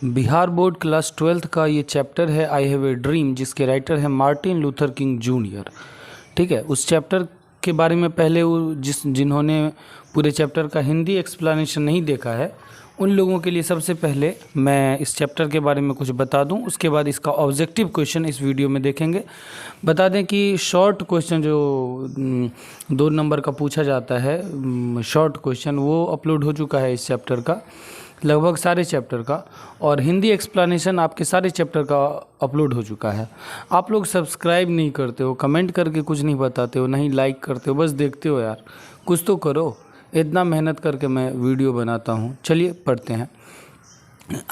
Bihar board class 12th का ये chapter है आई हैव ए ड्रीम, जिसके राइटर हैं मार्टिन लूथर किंग जूनियर। ठीक है, उस चैप्टर के बारे में पहले जिन्होंने पूरे चैप्टर का हिंदी एक्सप्लेनेशन नहीं देखा है उन लोगों के लिए सबसे पहले मैं इस चैप्टर के बारे में कुछ बता दूं, उसके बाद इसका ऑब्जेक्टिव क्वेश्चन इस वीडियो में देखेंगे। बता दें कि शॉर्ट क्वेश्चन जो 2 नंबर का पूछा जाता है शॉर्ट क्वेश्चन, वो अपलोड हो चुका है इस चैप्टर का, लगभग सारे चैप्टर का, और हिंदी एक्सप्लेनेशन आपके सारे चैप्टर का अपलोड हो चुका है। आप लोग सब्सक्राइब नहीं करते हो, कमेंट करके कुछ नहीं बताते हो, नहीं लाइक करते हो, बस देखते हो। यार कुछ तो करो, इतना मेहनत करके मैं वीडियो बनाता हूँ। चलिए पढ़ते हैं।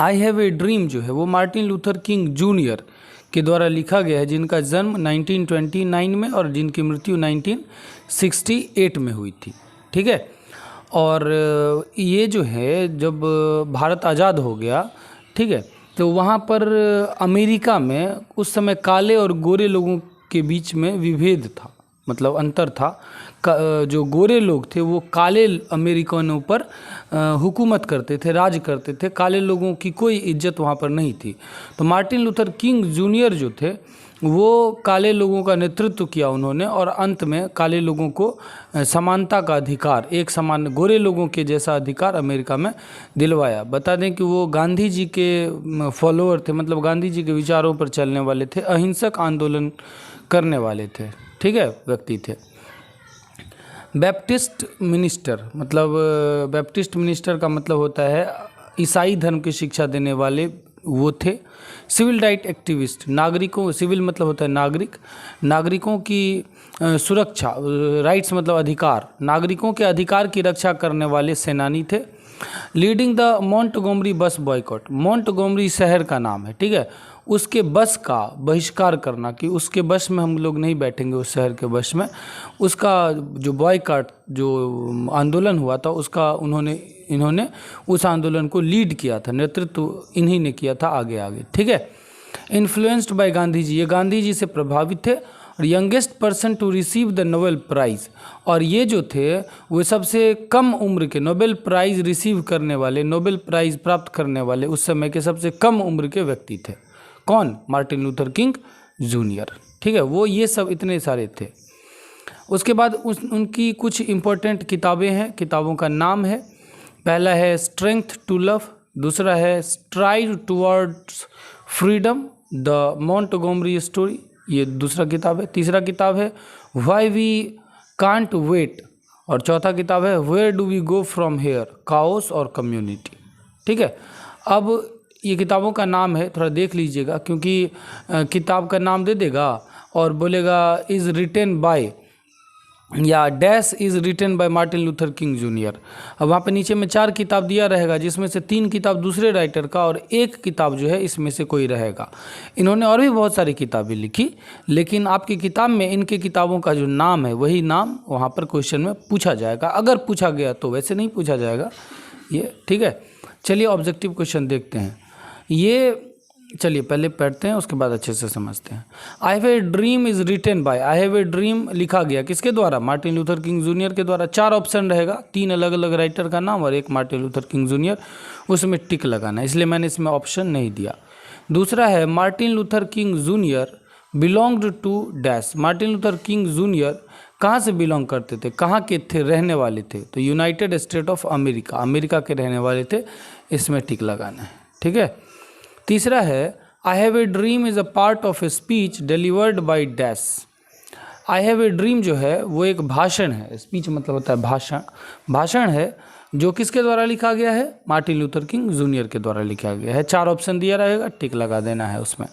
आई हैव ए ड्रीम जो है वो मार्टिन लूथर किंग जूनियर के द्वारा लिखा गया है, जिनका जन्म 1929 में और जिनकी मृत्यु 1968 में हुई थी। ठीक है, और ये जो है जब भारत आज़ाद हो गया, ठीक है, तो वहाँ पर अमेरिका में उस समय काले और गोरे लोगों के बीच में विभेद था, मतलब अंतर था। जो गोरे लोग थे वो काले अमेरिकनों पर हुकूमत करते थे, राज करते थे, काले लोगों की कोई इज्जत वहाँ पर नहीं थी। तो मार्टिन लूथर किंग जूनियर जो थे वो काले लोगों का नेतृत्व किया उन्होंने, और अंत में काले लोगों को समानता का अधिकार, एक समान गोरे लोगों के जैसा अधिकार अमेरिका में दिलवाया। बता दें कि वो गांधी जी के फॉलोअर थे, मतलब गांधी जी के विचारों पर चलने वाले थे, अहिंसक आंदोलन करने वाले थे। ठीक है, व्यक्ति थे। बैप्टिस्ट मिनिस्टर, मतलब बैप्टिस्ट मिनिस्टर का मतलब होता है ईसाई धर्म की शिक्षा देने वाले वो थे। सिविल राइट एक्टिविस्ट, नागरिकों, सिविल मतलब होता है नागरिक, नागरिकों की सुरक्षा, राइट्स मतलब अधिकार, नागरिकों के अधिकार की रक्षा करने वाले सेनानी थे। लीडिंग द मोंटगोमरी बस बॉयकॉट, मोंटगोमरी शहर का नाम है, ठीक है, उसके बस का बहिष्कार करना कि उसके बस में हम लोग नहीं बैठेंगे, उस शहर के बस में, उसका जो बॉयकॉट जो आंदोलन हुआ था उसका इन्होंने उस आंदोलन को लीड किया था, नेतृत्व इन्हीं ने किया था आगे आगे। ठीक है, इन्फ्लुएंस्ड बाय गांधी जी, ये गांधी जी से प्रभावित थे, और youngest person to receive the Nobel prize, और ये जो थे वो सबसे कम उम्र के नोबेल प्राइज़ रिसीव करने वाले, नोबेल प्राइज़ प्राप्त करने वाले उस समय के सबसे कम उम्र के व्यक्ति थे। कौन? Martin Luther King junior. ठीक है, वो ये सब इतने सारे थे। उसके बाद उनकी कुछ इम्पोर्टेंट किताबें हैं, किताबों का नाम है, पहला है स्ट्रेंथ टू लव, दूसरा है strive towards freedom, the Montgomery story, ये दूसरा किताब है। तीसरा किताब है व्हाई वी कांट वेट, और चौथा किताब है where do we go from here, chaos और कम्युनिटी। ठीक है, अब ये किताबों का नाम है, थोड़ा देख लीजिएगा, क्योंकि किताब का नाम दे देगा और बोलेगा इज़ रिटन बाय या dash is written by Martin Luther King junior. अब वहाँ पे नीचे में 4 किताब दिया रहेगा, जिसमें से 3 किताब दूसरे राइटर का और 1 किताब जो है इसमें से कोई रहेगा। इन्होंने और भी बहुत सारी किताबें लिखी, लेकिन आपकी किताब में इनके किताबों का जो नाम है वही नाम वहाँ पर क्वेश्चन में पूछा जाएगा, अगर पूछा गया तो, वैसे नहीं पूछा जाएगा ये। ठीक है, चलिए ऑब्जेक्टिव क्वेश्चन देखते हैं। ये चलिए पहले पढ़ते हैं, उसके बाद अच्छे से समझते हैं। I have a dream is written by, I have a dream लिखा गया किसके द्वारा? मार्टिन लूथर किंग जूनियर के द्वारा। 4 ऑप्शन रहेगा, 3 अलग अलग राइटर का नाम और 1 मार्टिन लूथर किंग जूनियर, उसमें टिक लगाना है, इसलिए मैंने इसमें ऑप्शन नहीं दिया। दूसरा है Martin Luther King Junior belonged to dash, Martin Luther King Junior कहाँ से बिलोंग करते थे, कहाँ के थे, रहने वाले थे? तो United state of America, America के रहने वाले थे, इसमें टिक लगाना है। ठीक है, तीसरा है आई have a dream is a part of a speech delivered by dash. I have a dream जो है वो एक भाषण है, स्पीच मतलब होता है भाषण, भाषण है जो किसके द्वारा लिखा गया है? मार्टिन लूथर किंग जूनियर के द्वारा लिखा गया है। 4 ऑप्शन दिया रहेगा, टिक लगा देना है उसमें,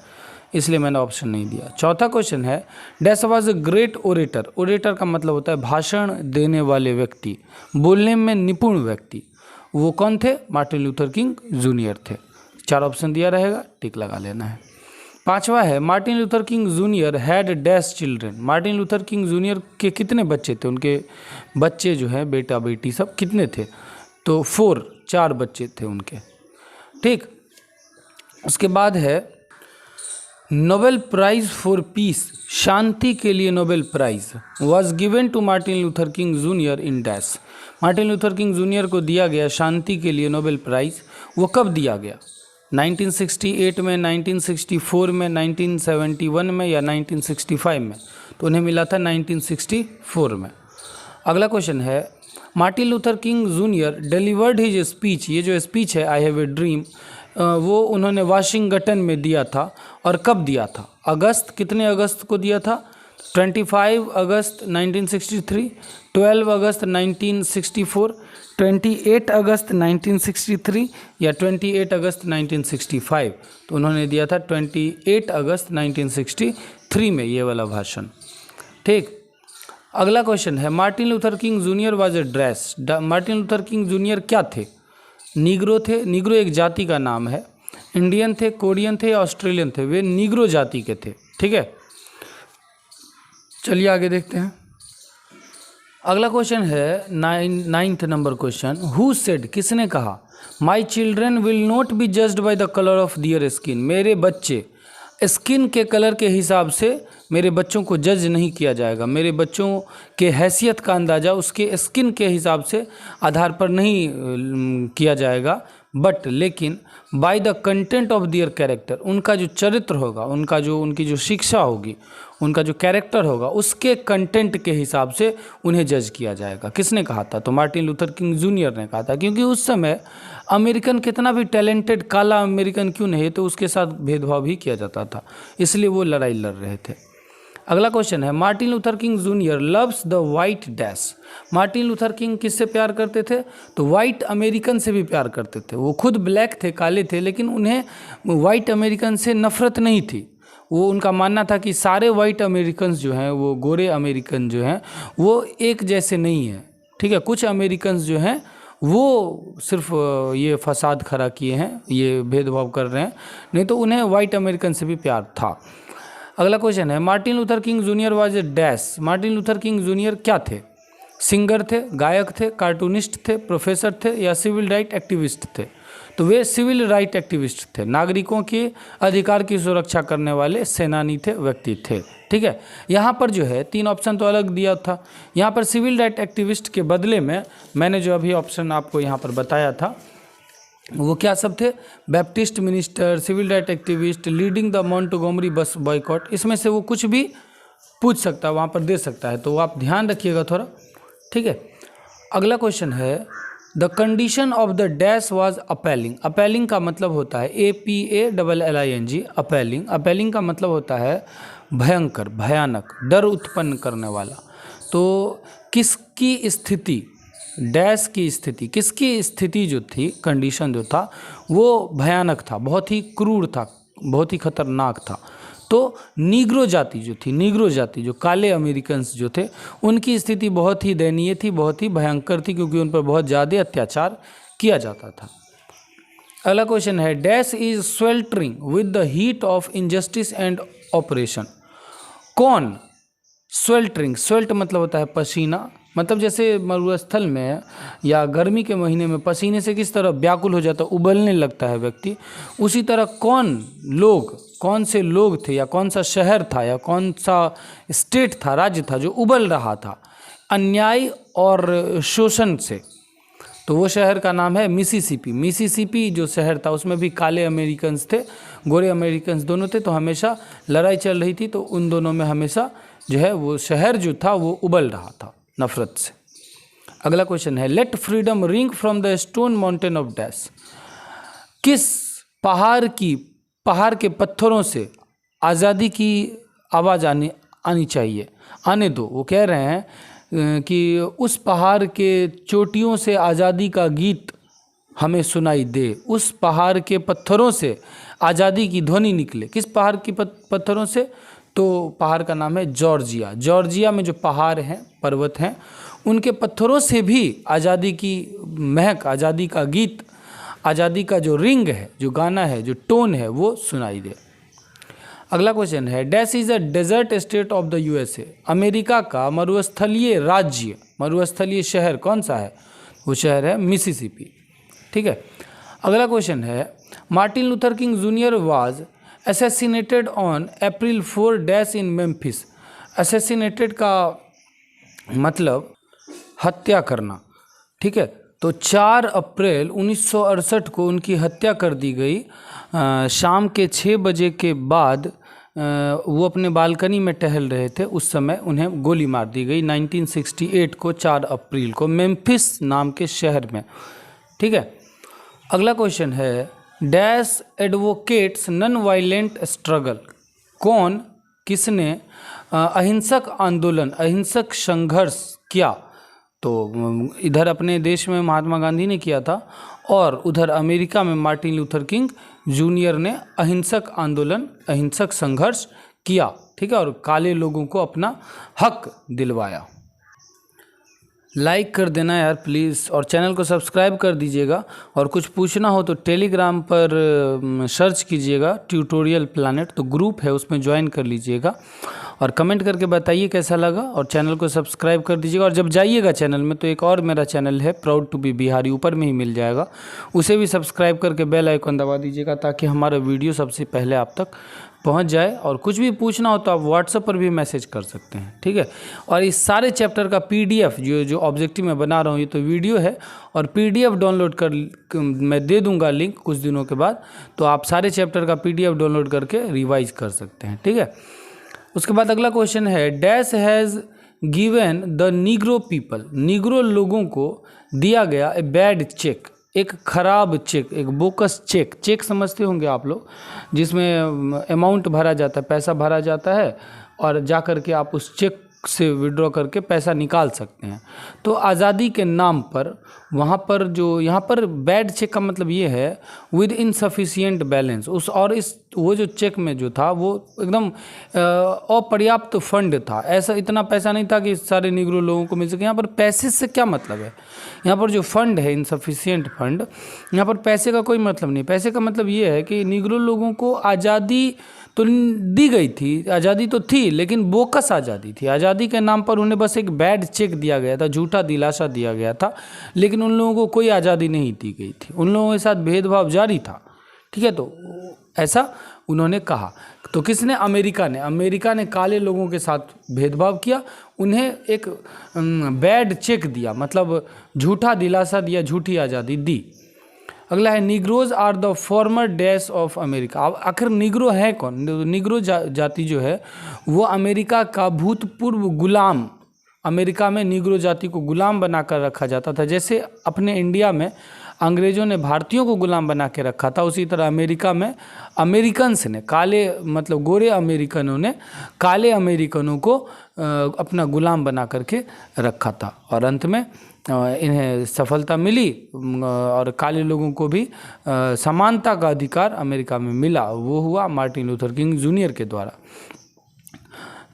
इसलिए मैंने ऑप्शन नहीं दिया। चौथा क्वेश्चन है dash was a great orator, orator का मतलब होता है भाषण देने वाले व्यक्ति, बोलने में निपुण व्यक्ति, वो कौन थे? मार्टिन लूथर किंग जूनियर थे। 4 ऑप्शन दिया रहेगा, टिक लगा लेना है। 5वां है Martin Luther King junior had dash children, Martin Luther King junior के कितने बच्चे थे, उनके बच्चे जो है बेटा बेटी सब कितने थे? तो 4 बच्चे थे उनके। ठीक, उसके बाद है नोबेल प्राइज़ फॉर पीस, शांति के लिए Nobel prize was given to Martin Luther King Junior in dash, Martin Luther King Junior को दिया गया शांति के लिए नोबेल प्राइज़, वो कब दिया गया? 1968 में, 1964 में, 1971 में या 1965 में? तो उन्हें मिला था 1964 में। अगला क्वेश्चन है, Martin Luther King junior delivered his speech, ये जो स्पीच है आई हैव ए ड्रीम, वो उन्होंने वाशिंगटन में दिया था और कब दिया था? अगस्त, कितने अगस्त को दिया था? 25 अगस्त 1963, 12 अगस्त 1964, 28 अगस्त 1963 या 28 अगस्त 1965? तो उन्होंने दिया था 28 अगस्त 1963 में ये वाला भाषण। ठीक, अगला क्वेश्चन है, Martin Luther King junior was a dress, Martin Luther King junior क्या थे? नीग्रो थे, नीग्रो एक जाति का नाम है, इंडियन थे, कोरियन थे या ऑस्ट्रेलियन थे? वे नीग्रो जाति के थे। ठीक है, चलिए आगे देखते हैं। अगला क्वेश्चन है 9th number question, who said, किसने कहा, my children will not be judged by the colour of their skin, मेरे बच्चे स्किन के कलर के हिसाब से मेरे बच्चों को जज नहीं किया जाएगा, मेरे बच्चों के हैसियत का अंदाज़ा उसके स्किन के हिसाब से आधार पर नहीं किया जाएगा, बट लेकिन by the content of their character, उनका जो चरित्र होगा, उनकी जो शिक्षा होगी, उनका जो कैरेक्टर होगा, उसके कंटेंट के हिसाब से उन्हें जज किया जाएगा। किसने कहा था? तो मार्टिन लूथर किंग जूनियर ने कहा था, क्योंकि उस समय अमेरिकन कितना भी टैलेंटेड काला अमेरिकन क्यों नहीं तो उसके साथ भेदभाव भी किया जाता था, इसलिए वो लड़ाई लड़ रहे थे। अगला क्वेश्चन है, Martin Luther King junior loves the white dash, Martin Luther king किससे प्यार करते थे? तो वाइट अमेरिकन से भी प्यार करते थे। वो खुद ब्लैक थे, काले थे, लेकिन उन्हें वाइट अमेरिकन से नफरत नहीं थी। वो उनका मानना था कि सारे वाइट अमेरिकन्स जो हैं, वो गोरे अमेरिकन जो हैं, वो एक जैसे नहीं हैं। ठीक है, कुछ अमेरिकन्स जो हैं वो सिर्फ ये फसाद खड़ा किए हैं, ये भेदभाव कर रहे हैं, नहीं तो उन्हें वाइट अमेरिकन से भी प्यार था। अगला क्वेश्चन है, Martin Luther King junior was a dash, Martin Luther King junior क्या थे? सिंगर थे, गायक थे, कार्टूनिस्ट थे, प्रोफेसर थे या सिविल राइट एक्टिविस्ट थे? तो वे सिविल राइट एक्टिविस्ट थे, नागरिकों के अधिकार की सुरक्षा करने वाले सेनानी थे, व्यक्ति थे। ठीक है, यहाँ पर जो है 3 ऑप्शन तो अलग दिया था। यहाँ पर सिविल राइट एक्टिविस्ट के बदले में मैंने जो अभी ऑप्शन आपको यहाँ पर बताया था वो क्या सब थे? Baptist minister, civil right activist, leading the Montgomery bus boycott, इसमें से वो कुछ भी पूछ सकता है, वहाँ पर दे सकता है, तो आप ध्यान रखिएगा थोड़ा। ठीक है, अगला क्वेश्चन है, the condition of the dash was appealing, appealing का मतलब होता है APALLING, अपेलिंग, अपेलिंग का मतलब होता है भयंकर, भयानक, डर उत्पन्न करने वाला। तो किसकी स्थिति, डैश की स्थिति, किसकी स्थिति जो थी, कंडीशन जो था वो भयानक था, बहुत ही क्रूर था, बहुत ही खतरनाक था। तो नीग्रो जाति जो थी, नीग्रो जाति जो काले अमेरिकन्स जो थे, उनकी स्थिति बहुत ही दयनीय थी, बहुत ही भयंकर थी, क्योंकि उन पर बहुत ज़्यादा अत्याचार किया जाता था। अगला क्वेश्चन है, dash is sweltering with the heat of injustice and operation, कौन? स्वेल्टरिंग, स्वेल्ट मतलब होता है पसीना, मतलब जैसे मरुस्थल में या गर्मी के महीने में पसीने से किस तरह व्याकुल हो जाता है, उबलने लगता है व्यक्ति, उसी तरह कौन से लोग थे या कौन सा शहर था या कौन सा स्टेट था, राज्य था जो उबल रहा था अन्याय और शोषण से? तो वो शहर का नाम है मिसिसिपी। मिसिसिपी जो शहर था उसमें भी काले अमेरिकन्स थे, गोरे अमेरिकन्स दोनों थे, तो हमेशा लड़ाई चल रही थी, तो उन दोनों में हमेशा जो है वो शहर जो था वो उबल रहा था नफरत से। अगला क्वेश्चन है, let freedom ring from the Stone Mountain of dash, किस पहाड़ के पत्थरों से आज़ादी की आवाज़ आनी चाहिए, आने दो। वो कह रहे हैं कि उस पहाड़ के चोटियों से आज़ादी का गीत हमें सुनाई दे, उस पहाड़ के पत्थरों से आज़ादी की ध्वनि निकले। किस पहाड़ की पत्थरों से? तो पहाड़ का नाम है जॉर्जिया। जॉर्जिया में जो पहाड़ हैं, पर्वत हैं, उनके पत्थरों से भी आज़ादी की महक, आज़ादी का गीत, आज़ादी का जो रिंग है, जो गाना है, जो टोन है, वो सुनाई दे। अगला क्वेश्चन है, dash is a desert state of the USA, America का मरुस्थलीय राज्य, मरुस्थलीय शहर कौन सा है? वो शहर है मिसिसिपी। ठीक है, अगला क्वेश्चन है, Martin Luther King junior was assassinated on April 4 dash in Memphis. Assassinated का मतलब हत्या करना। ठीक है, तो 4 अप्रैल 1968 को उनकी हत्या कर दी गई। शाम के 6 बजे के बाद वो अपने बालकनी में टहल रहे थे, उस समय उन्हें गोली मार दी गई 1968 को 4 अप्रैल को मेम्फिस नाम के शहर में। ठीक है, अगला क्वेश्चन है dash advocates non violent struggle. कौन, किसने अहिंसक आंदोलन, अहिंसक संघर्ष किया? तो इधर अपने देश में महात्मा गांधी ने किया था और उधर अमेरिका में मार्टिन लूथर किंग जूनियर ने अहिंसक आंदोलन, अहिंसक संघर्ष किया। ठीक है, और काले लोगों को अपना हक दिलवाया। लाइक कर देना यार प्लीज़, और चैनल को सब्सक्राइब कर दीजिएगा। और कुछ पूछना हो तो टेलीग्राम पर सर्च कीजिएगा ट्यूटोरियल प्लानट, तो ग्रुप है उसमें ज्वाइन कर लीजिएगा। और कमेंट करके बताइए कैसा लगा, और चैनल को सब्सक्राइब कर दीजिएगा। और जब जाइएगा चैनल में तो एक और मेरा चैनल है प्राउड टू बी बिहारी, ऊपर में ही मिल जाएगा, उसे भी सब्सक्राइब करके बेल आइकन दबा दीजिएगा ताकि हमारा वीडियो सबसे पहले आप तक पहुंच जाए। और कुछ भी पूछना हो तो आप व्हाट्सएप पर भी मैसेज कर सकते हैं। ठीक है, और इस सारे चैप्टर का PDF जो ऑब्जेक्टिव मैं बना रहा हूँ, ये तो वीडियो है और PDF डाउनलोड कर मैं दे दूंगा लिंक कुछ दिनों के बाद, तो आप सारे चैप्टर का PDF डाउनलोड करके रिवाइज कर सकते हैं। ठीक है, उसके बाद अगला क्वेश्चन है dash has given the Negro people. Negro लोगों को दिया गया ए बैड चेक, एक खराब चेक, एक बोकस चेक। चेक समझते होंगे आप लोग, जिसमें अमाउंट भरा जाता है, पैसा भरा जाता है और जा कर के आप उस चेक से विड्रॉ करके पैसा निकाल सकते हैं। तो आज़ादी के नाम पर वहाँ पर जो, यहाँ पर बैड चेक का मतलब ये है विद इनसफिशिएंट बैलेंस, उस और इस वो जो चेक में जो था वो एकदम अपर्याप्त फंड था। ऐसा इतना पैसा नहीं था कि सारे निग्रो लोगों को मिल सके। यहाँ पर पैसे से क्या मतलब है, यहाँ पर जो फंड है इनसफिशिएंट फंड, यहाँ पर पैसे का कोई मतलब नहीं। पैसे का मतलब ये है कि निग्रो लोगों को आज़ादी तो दी गई थी, आज़ादी तो थी, लेकिन बोकस आज़ादी थी। आज़ादी के नाम पर उन्हें बस एक बैड चेक दिया गया था, झूठा दिलासा दिया गया था, लेकिन उन लोगों को कोई आज़ादी नहीं दी गई थी। उन लोगों के साथ भेदभाव जारी था। ठीक है, तो ऐसा उन्होंने कहा। तो किसने? अमेरिका ने काले लोगों के साथ भेदभाव किया, उन्हें एक बैड चेक दिया, मतलब झूठा दिलासा दिया, झूठी आज़ादी दी। अगला है Negroes are the former dash of America. अब आखिर निग्रो है कौन? निग्रो जाति जो है वो अमेरिका का भूतपूर्व गुलाम। अमेरिका में निग्रो जाति को गुलाम बनाकर रखा जाता था। जैसे अपने इंडिया में अंग्रेज़ों ने भारतीयों को गुलाम बना के रखा था, उसी तरह अमेरिका में अमेरिकन्स ने, काले मतलब गोरे अमेरिकनों ने काले अमेरिकनों को अपना गुलाम बना करके रखा था। और अंत में इन्हें सफलता मिली और काले लोगों को भी समानता का अधिकार अमेरिका में मिला। वो हुआ मार्टिन लूथर किंग जूनियर के द्वारा।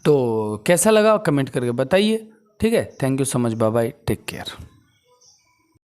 तो कैसा लगा कमेंट करके बताइए। ठीक है, thank you so much, bye bye, take care.